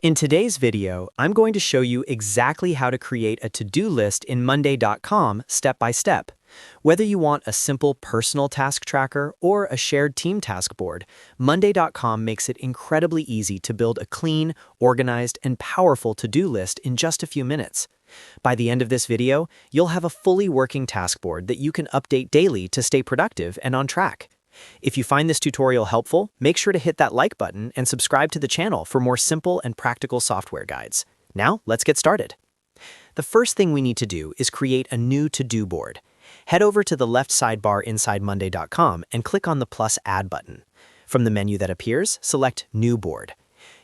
In today's video, I'm going to show you exactly how to create a to-do list in Monday.com step by step. Whether you want a simple personal task tracker or a shared team task board, Monday.com makes it incredibly easy to build a clean, organized, and powerful to-do list in just a few minutes. By the end of this video, you'll have a fully working task board that you can update daily to stay productive and on track. If you find this tutorial helpful, make sure to hit that like button and subscribe to the channel for more simple and practical software guides. Now, let's get started. The first thing we need to do is create a new to-do board. Head over to the left sidebar inside Monday.com and click on the plus Add button. From the menu that appears, select New Board.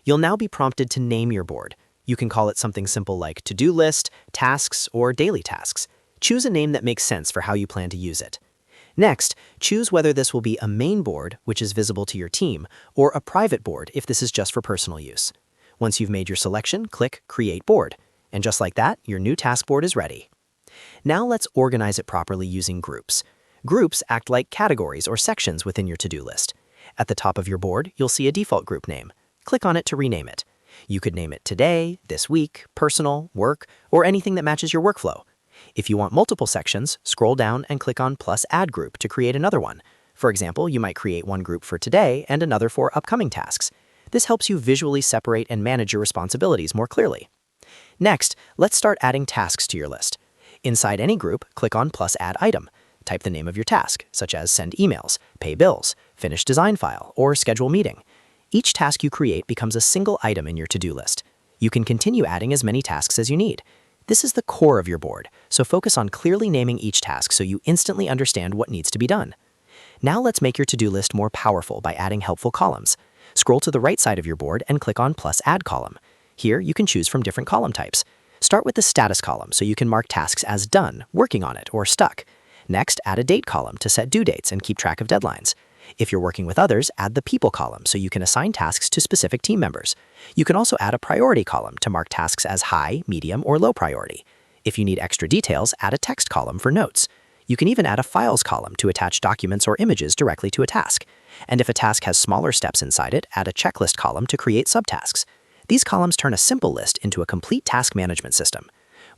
You'll now be prompted to name your board. You can call it something simple like To-Do List, Tasks, or Daily Tasks. Choose a name that makes sense for how you plan to use it. Next, choose whether this will be a main board, which is visible to your team, or a private board if this is just for personal use. Once you've made your selection, click Create Board. And just like that, your new task board is ready. Now let's organize it properly using groups. Groups act like categories or sections within your to-do list. At the top of your board, you'll see a default group name. Click on it to rename it. You could name it Today, This Week, Personal, Work, or anything that matches your workflow. If you want multiple sections, scroll down and click on plus Add Group to create another one. For example, you might create one group for today and another for upcoming tasks. This helps you visually separate and manage your responsibilities more clearly. Next, let's start adding tasks to your list. Inside any group, click on plus Add Item. Type the name of your task, such as send emails, pay bills, finish design file, or schedule meeting. Each task you create becomes a single item in your to-do list. You can continue adding as many tasks as you need. This is the core of your board, so focus on clearly naming each task so you instantly understand what needs to be done. Now let's make your to-do list more powerful by adding helpful columns. Scroll to the right side of your board and click on plus Add Column. Here, you can choose from different column types. Start with the status column so you can mark tasks as done, working on it, or stuck. Next, add a date column to set due dates and keep track of deadlines. If you're working with others, add the people column so you can assign tasks to specific team members. You can also add a priority column to mark tasks as high, medium, or low priority. If you need extra details, add a text column for notes. You can even add a files column to attach documents or images directly to a task. And if a task has smaller steps inside it, add a checklist column to create subtasks. These columns turn a simple list into a complete task management system.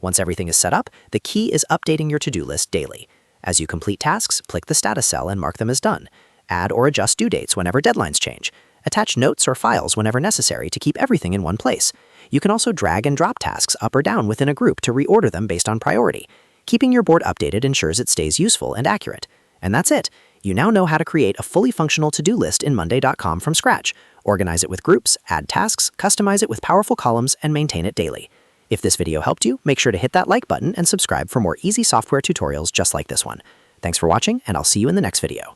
Once everything is set up, the key is updating your to-do list daily. As you complete tasks, click the status cell and mark them as done. Add or adjust due dates whenever deadlines change. Attach notes or files whenever necessary to keep everything in one place. You can also drag and drop tasks up or down within a group to reorder them based on priority. Keeping your board updated ensures it stays useful and accurate. And that's it. You now know how to create a fully functional to-do list in Monday.com from scratch. Organize it with groups, add tasks, customize it with powerful columns, and maintain it daily. If this video helped you, make sure to hit that like button and subscribe for more easy software tutorials just like this one. Thanks for watching, and I'll see you in the next video.